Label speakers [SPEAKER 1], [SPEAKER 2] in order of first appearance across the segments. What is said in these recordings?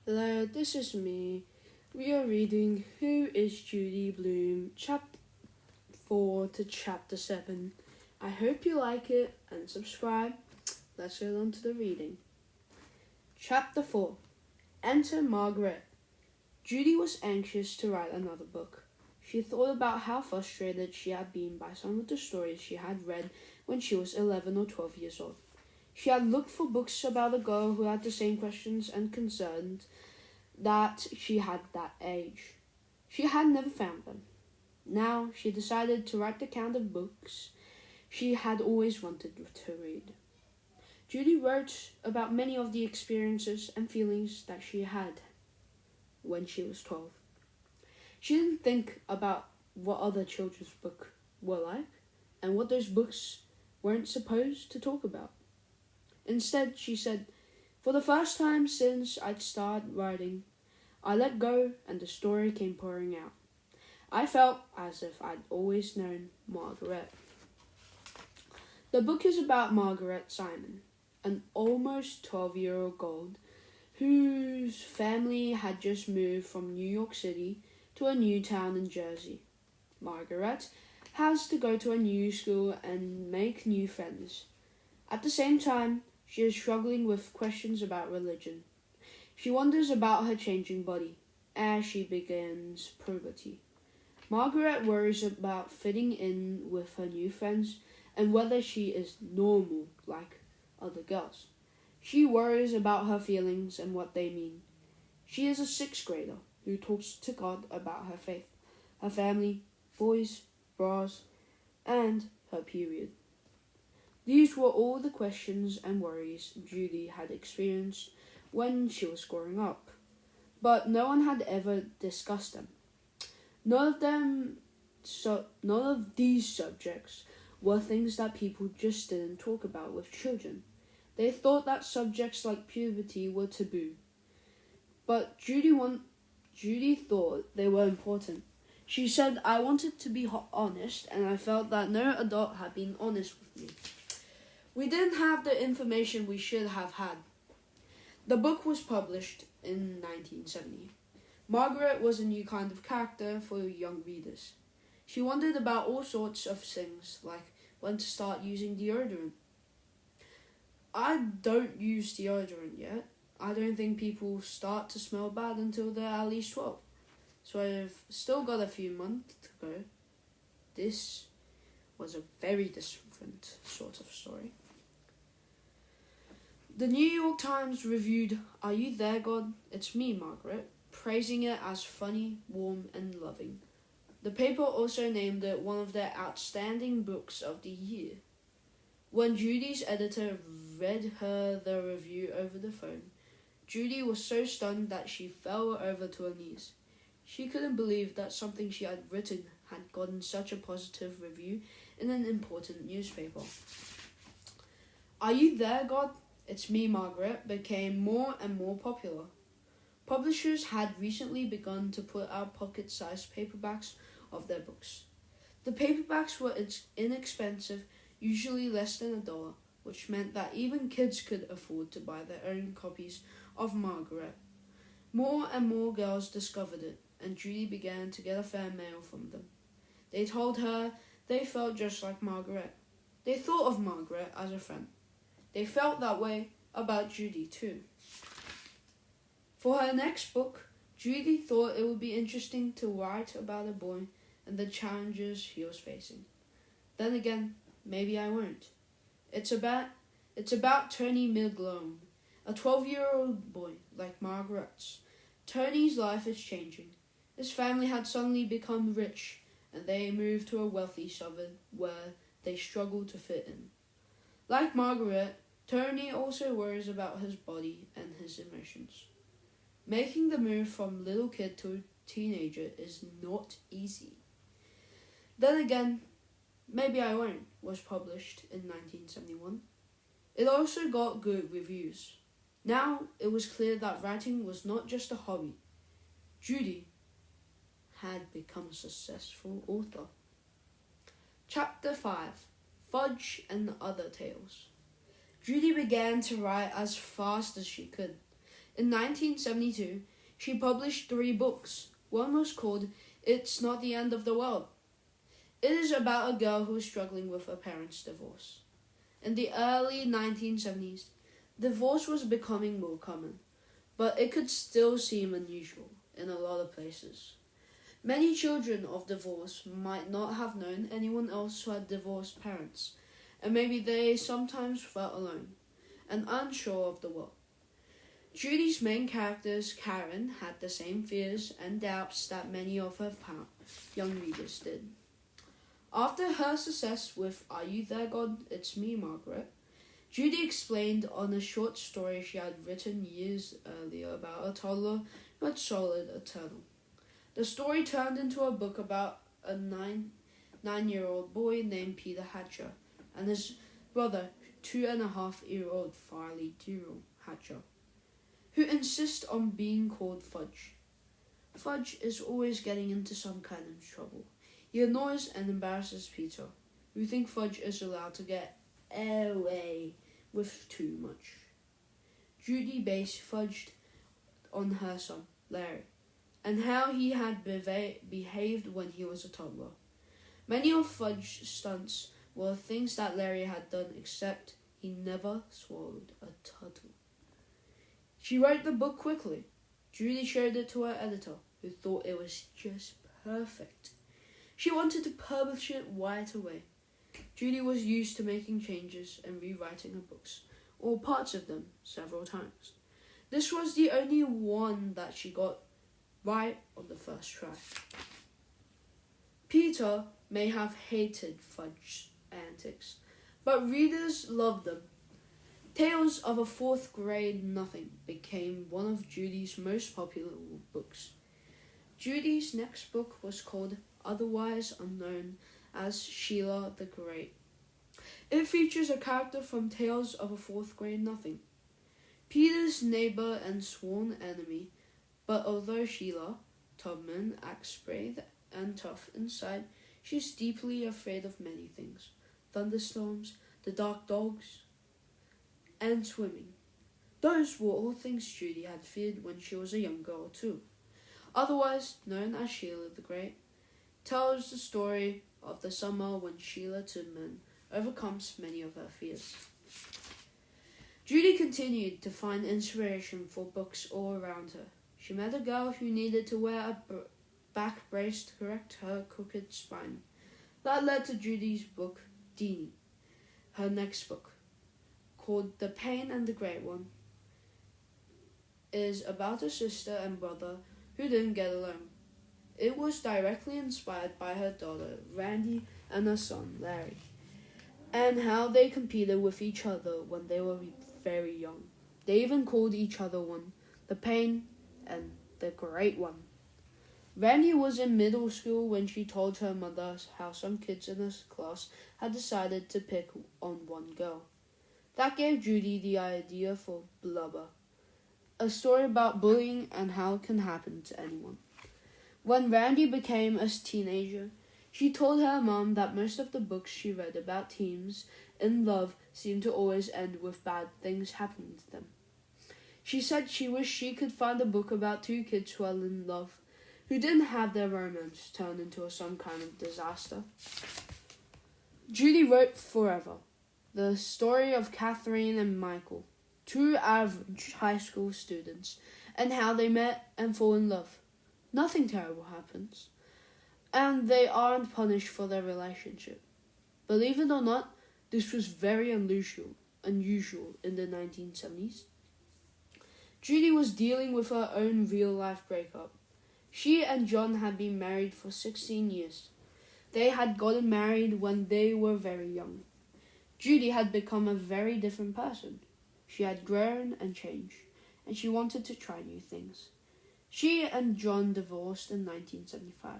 [SPEAKER 1] Hello, this is me. We are reading Who is Judy Blume, Chapter 4 to Chapter 7. I hope you like it and subscribe. Let's get on to the reading. Chapter 4. Enter Margaret. Judy was anxious to write another book. She thought about how frustrated she had been by some of the stories she had read when she was 11 or 12 years old. She had looked for books about a girl who had the same questions and concerns that she had that age. She had never found them. Now she decided to write the kind of books she had always wanted to read. Judy wrote about many of the experiences and feelings that she had when she was 12. She didn't think about what other children's books were like and what those books weren't supposed to talk about. Instead, she said, "For the first time since I'd started writing, I let go and the story came pouring out. I felt as if I'd always known Margaret." The book is about Margaret Simon, an almost 12-year-old girl whose family had just moved from New York City to a new town in Jersey. Margaret has to go to a new school and make new friends. At the same time, she is struggling with questions about religion. She wonders about her changing body as she begins puberty. Margaret worries about fitting in with her new friends and whether she is normal like other girls. She worries about her feelings and what they mean. She is a 6th grader who talks to God about her faith, her family, boys, bras, and her period. These were all the questions and worries Judy had experienced when she was growing up, but no one had ever discussed them. None of these subjects were things that people just didn't talk about with children. They thought that subjects like puberty were taboo. But Judy thought they were important. She said, "I wanted to be honest, and I felt that no adult had been honest with me. We didn't have the information we should have had." The book was published in 1970. Margaret was a new kind of character for young readers. She wondered about all sorts of things, like when to start using deodorant. I don't use deodorant yet. I don't think people start to smell bad until they're at least 12. So I've still got a few months to go. This was a very different sort of story. The New York Times reviewed Are You There, God? It's Me, Margaret, praising it as funny, warm, and loving. The paper also named it one of their outstanding books of the year. When Judy's editor read her the review over the phone, Judy was so stunned that she fell over to her knees. She couldn't believe that something she had written had gotten such a positive review in an important newspaper. Are You There, God? It's Me, Margaret became more and more popular. Publishers had recently begun to put out pocket-sized paperbacks of their books. The paperbacks were inexpensive, usually less than $1, which meant that even kids could afford to buy their own copies of Margaret. More and more girls discovered it, and Judy began to get a fan mail from them. They told her they felt just like Margaret. They thought of Margaret as a friend. They felt that way about Judy too. For her next book, Judy thought it would be interesting to write about a boy and the challenges he was facing. Then again, maybe I won't. It's about Tony Milglone, a 12-year-old boy like Margaret's. Tony's life is changing. His family had suddenly become rich, and they moved to a wealthy suburb where they struggle to fit in. Like Margaret, Tony also worries about his body and his emotions. Making the move from little kid to teenager is not easy. Then again, Maybe I Won't was published in 1971. It also got good reviews. Now it was clear that writing was not just a hobby. Judy had become a successful author. Chapter 5. Fudge and Other Tales. Judy began to write as fast as she could. In 1972, she published 3 books. One was called It's Not the End of the World. It is about a girl who is struggling with her parents' divorce. In the early 1970s, divorce was becoming more common, but it could still seem unusual in a lot of places. Many children of divorce might not have known anyone else who had divorced parents, and maybe they sometimes felt alone and unsure of the world. Judy's main characters, Karen, had the same fears and doubts that many of her young readers did. After her success with Are You There, God? It's Me, Margaret, Judy explained on a short story she had written years earlier about a toddler who had swallowed a turtle. The story turned into a book about a nine-year-old boy named Peter Hatcher and his brother, 2.5-year-old Farley Durrell Hatcher, who insist on being called Fudge. Fudge is always getting into some kind of trouble. He annoys and embarrasses Peter, who thinks Fudge is allowed to get away with too much. Judy based Fudge on her son, Larry, and how he had behaved when he was a toddler. Many of Fudge's stunts were things that Larry had done, except he never swallowed a turtle. She wrote the book quickly. Judy showed it to her editor, who thought it was just perfect. She wanted to publish it right away. Judy was used to making changes and rewriting her books, or parts of them, several times. This was the only one that she got right on the first try. Peter may have hated Fudge's antics, but readers loved them. Tales of a Fourth Grade Nothing became one of Judy's most popular books. Judy's next book was called Otherwise Unknown as Sheila the Great. It features a character from Tales of a Fourth Grade Nothing, Peter's neighbor and sworn enemy, but although Sheila Tubman acts brave and tough inside, she's deeply afraid of many things: thunderstorms, the dark dogs, and swimming. Those were all things Judy had feared when she was a young girl too. Otherwise known as Sheila the Great, tells the story of the summer when Sheila Tubman overcomes many of her fears. Judy continued to find inspiration for books all around her. She met a girl who needed to wear a back brace to correct her crooked spine. That led to Judy's book, Deanie. Her next book, called The Pain and the Great One, is about a sister and brother who didn't get along. It was directly inspired by her daughter, Randy, and her son, Larry, and how they competed with each other when they were very young. They even called each other one, the Pain and the Great One. Randy was in middle school when she told her mother how some kids in her class had decided to pick on one girl. That gave Judy the idea for Blubber, a story about bullying and how it can happen to anyone. When Randy became a teenager, she told her mom that most of the books she read about teens in love seemed to always end with bad things happening to them. She said she wished she could find a book about 2 kids who are in love, who didn't have their romance turn into some kind of disaster. Judy wrote Forever, the story of Catherine and Michael, 2 average high school students, and how they met and fall in love. Nothing terrible happens, and they aren't punished for their relationship. Believe it or not, this was very unusual in the 1970s. Judy was dealing with her own real-life breakup. She and John had been married for 16 years. They had gotten married when they were very young. Judy had become a very different person. She had grown and changed, and she wanted to try new things. She and John divorced in 1975.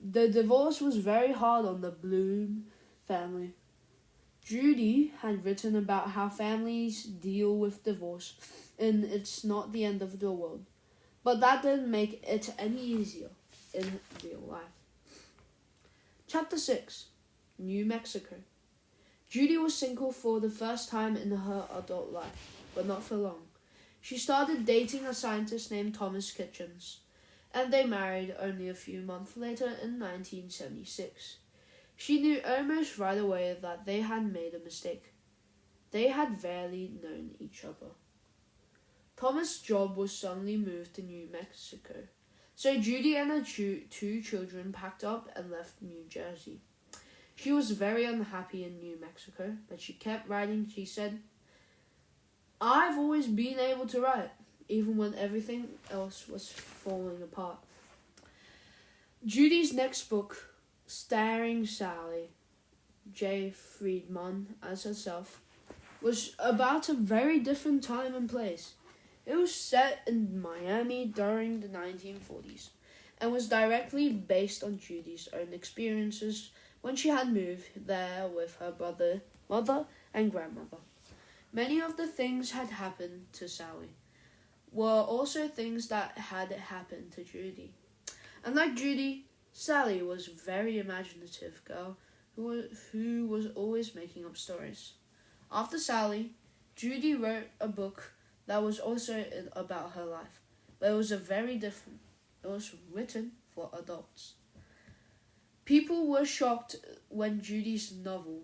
[SPEAKER 1] The divorce was very hard on the Blume family. Judy had written about how families deal with divorce in It's Not the End of the World, but that didn't make it any easier in real life. Chapter 6, New Mexico. Judy was single for the first time in her adult life, but not for long. She started dating a scientist named Thomas Kitchens, and they married only a few months later in 1976. She knew almost right away that they had made a mistake. They had barely known each other. Thomas' job was suddenly moved to New Mexico, so Judy and her two children packed up and left New Jersey. She was very unhappy in New Mexico, but she kept writing. She said, "I've always been able to write, even when everything else was falling apart." Judy's next book, starring Sally J. Friedman as herself, was about a very different time and place. It was set in Miami during the 1940s and was directly based on Judy's own experiences when she had moved there with her mother, and grandmother. Many of the things had happened to Sally were also things that had happened to Judy. And like Judy, Sally was a very imaginative girl who was always making up stories. After Sally, Judy wrote a book that was also about her life, but it was very different. It was written for adults. People were shocked when Judy's novel,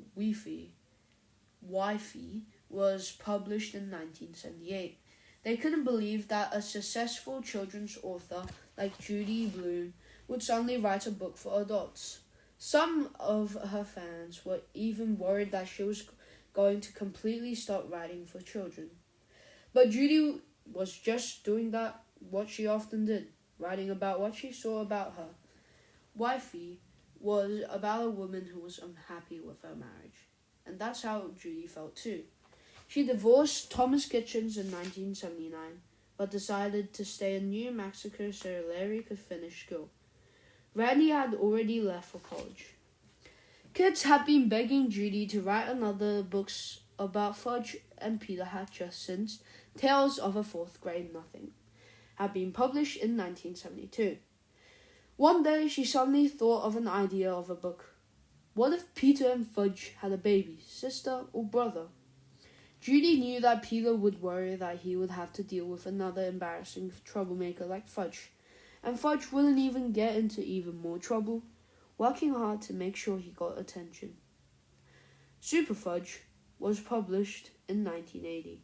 [SPEAKER 1] Wifey, was published in 1978. They couldn't believe that a successful children's author like Judy Blume would suddenly write a book for adults. Some of her fans were even worried that she was going to completely stop writing for children. But Judy was just doing what she often did, writing about what she saw about her. Wifey was about a woman who was unhappy with her marriage, and that's how Judy felt too. She divorced Thomas Kitchens in 1979, but decided to stay in New Mexico so Larry could finish school. Randy had already left for college. Kids had been begging Judy to write another books about Fudge and Peter Hatcher since Tales of a Fourth Grade Nothing had been published in 1972. One day she suddenly thought of an idea of a book. What if Peter and Fudge had a baby, sister or brother? Judy knew that Peter would worry that he would have to deal with another embarrassing troublemaker like Fudge, and Fudge wouldn't even get into even more trouble, working hard to make sure he got attention. Super Fudge was published in 1980,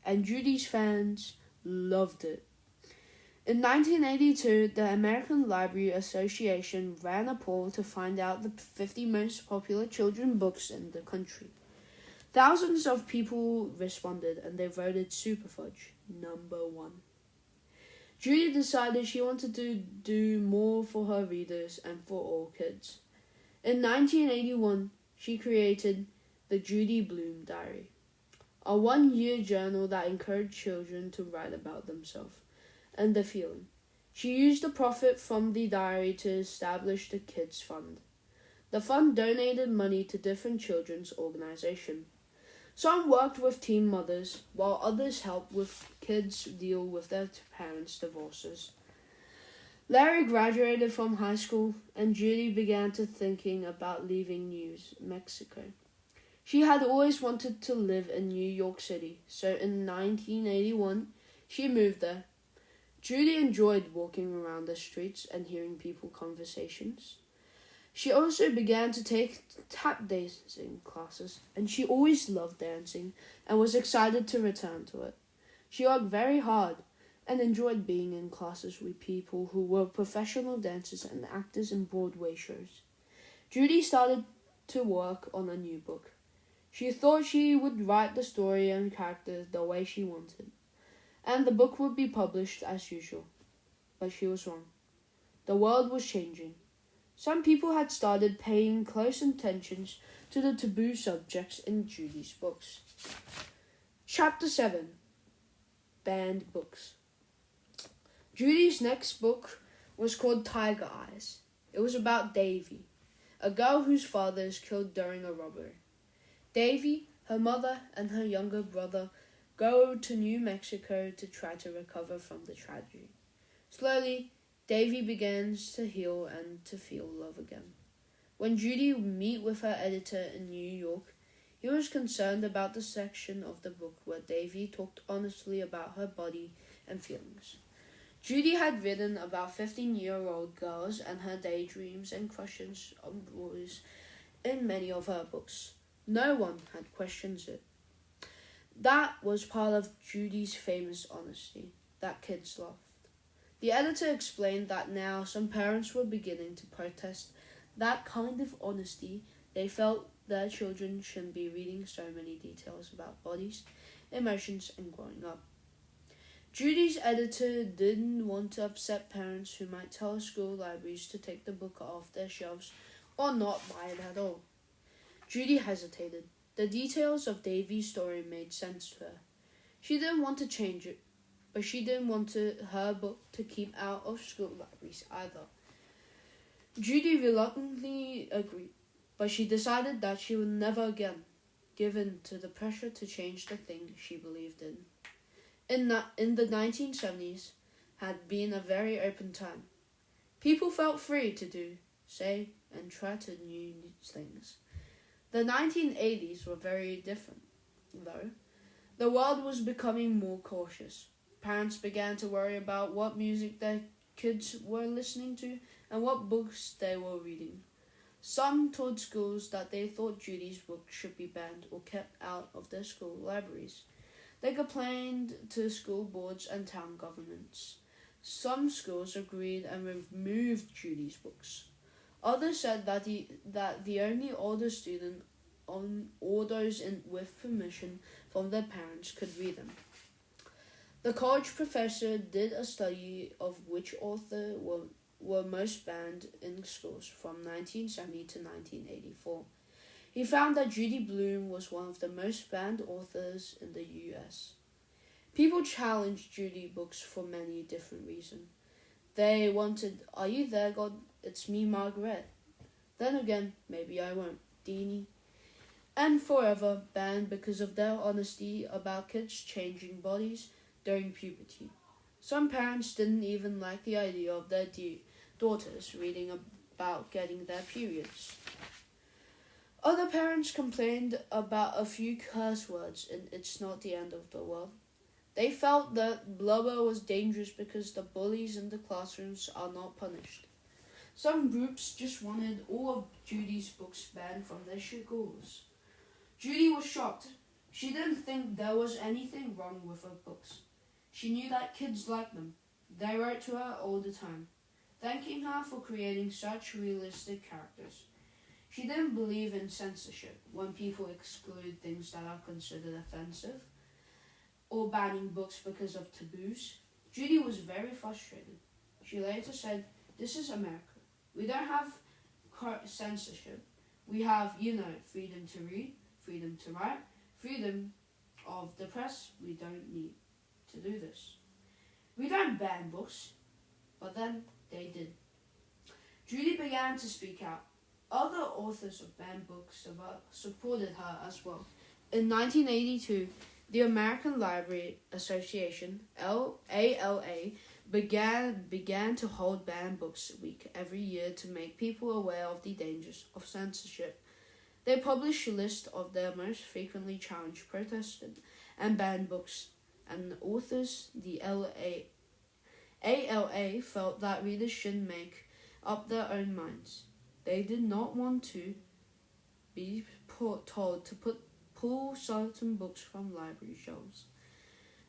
[SPEAKER 1] and Judy's fans loved it. In 1982, the American Library Association ran a poll to find out the 50 most popular children's books in the country. Thousands of people responded, and they voted Super Fudge number 1. Judy decided she wanted to do more for her readers and for all kids. In 1981, she created the Judy Blume Diary, a one-year journal that encouraged children to write about themselves and their feeling. She used the profit from the diary to establish the Kids Fund. The fund donated money to different children's organizations. Some worked with teen mothers, while others helped with kids deal with their parents' divorces. Larry graduated from high school, and Judy began to thinking about leaving New Mexico. She had always wanted to live in New York City, so in 1981, she moved there. Judy enjoyed walking around the streets and hearing people's conversations. She also began to take tap dancing classes, and she always loved dancing and was excited to return to it. She worked very hard and enjoyed being in classes with people who were professional dancers and actors in Broadway shows. Judy started to work on a new book. She thought she would write the story and characters the way she wanted, and the book would be published as usual. But she was wrong. The world was changing. Some people had started paying close attention to the taboo subjects in Judy's books. Chapter 7. Banned Books. Judy's next book was called Tiger Eyes. It was about Davy, a girl whose father is killed during a robbery. Davy, her mother, and her younger brother go to New Mexico to try to recover from the tragedy. Slowly, Davy begins to heal and to feel love again. When Judy meets with her editor in New York, He was concerned about the section of the book where Davy talked honestly about her body and feelings. Judy had written about 15-year-old girls and her daydreams and crushes on boys in many of her books. No one had questioned it. That was part of Judy's famous honesty that kids loved. The editor explained that now some parents were beginning to protest that kind of honesty. They felt their children shouldn't be reading so many details about bodies, emotions, and growing up. Judy's editor didn't want to upset parents who might tell school libraries to take the book off their shelves or not buy it at all. Judy hesitated. The details of Davy's story made sense to her. She didn't want to change it, but she didn't want her book to keep out of school libraries either. Judy reluctantly agreed, but she decided that she would never again give in to the pressure to change the thing she believed in. In the 1970s had been a very open time. People felt free to do, say, and try to new things. The 1980s were very different, though. The world was becoming more cautious. Parents began to worry about what music their kids were listening to and what books they were reading. Some told schools that they thought Judy's book should be banned or kept out of their school libraries. They complained to school boards and town governments. Some schools agreed and removed Judy's books. Others said that the only older student or those with permission from their parents could read them. The college professor did a study of which authors were most banned in schools from 1970 to 1984. He found that Judy Blume was one of the most banned authors in the U.S. People challenged Judy books for many different reasons. They wanted, "Are you there, God? It's me, Margaret." Then again, "Maybe I won't, Deanie." And forever banned because of their honesty about kids changing bodies during puberty. Some parents didn't even like the idea of their daughters reading about getting their periods. Other parents complained about a few curse words in It's Not the End of the World. They felt that blubber was dangerous because the bullies in the classrooms are not punished. Some groups just wanted all of Judy's books banned from their schools. Judy was shocked. She didn't think there was anything wrong with her books. She knew that kids liked them. They wrote to her all the time, thanking her for creating such realistic characters. She didn't believe in censorship, when people exclude things that are considered offensive, or banning books because of taboos. Judy was very frustrated. She later said, "This is America. We don't have censorship. We have, freedom to read, freedom to write, freedom of the press. We don't need to do this. We don't ban books." But then they did. Judy began to speak out. Other authors of banned books supported her as well. In 1982, the American Library Association, ALA, began to hold Banned Books Week every year to make people aware of the dangers of censorship. They published a list of their most frequently challenged, protested, and banned books and authors. The ALA felt that readers should make up their own minds. They did not want to be told to pull certain books from library shelves.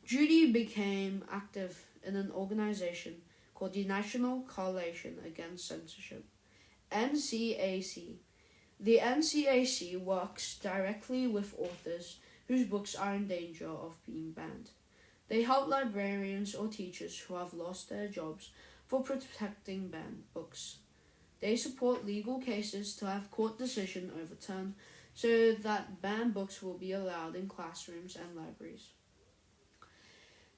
[SPEAKER 1] Judy became active in an organization called the National Coalition Against Censorship, NCAC. The NCAC works directly with authors whose books are in danger of being banned. They help librarians or teachers who have lost their jobs for protecting banned books. They support legal cases to have court decision overturned so that banned books will be allowed in classrooms and libraries.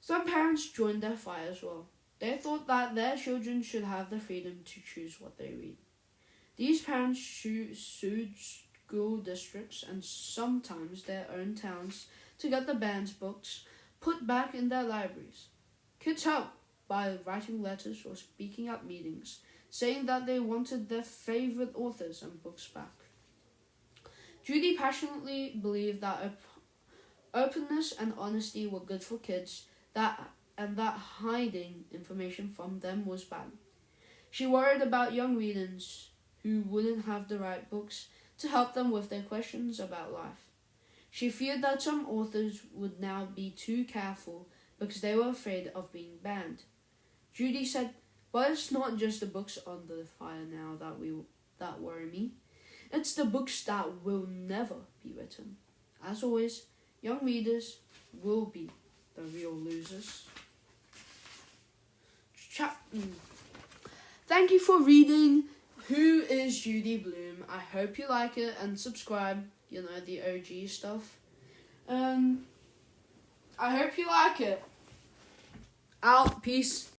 [SPEAKER 1] Some parents joined their fight as well. They thought that their children should have the freedom to choose what they read. These parents sued school districts and sometimes their own towns to get the banned books put back in their libraries. Kids helped by writing letters or speaking at meetings, saying that they wanted their favorite authors and books back. Judy passionately believed that openness and honesty were good for kids, and that hiding information from them was bad. She worried about young readers who wouldn't have the right books to help them with their questions about life. She feared that some authors would now be too careful because they were afraid of being banned. Judy said, "But it's not just the books under the fire now that worry me. It's the books that will never be written." As always, young readers will be the real losers. Thank you for reading Who is Judy Blume? I hope you like it and subscribe, the OG stuff. I hope you like it. Out. Peace.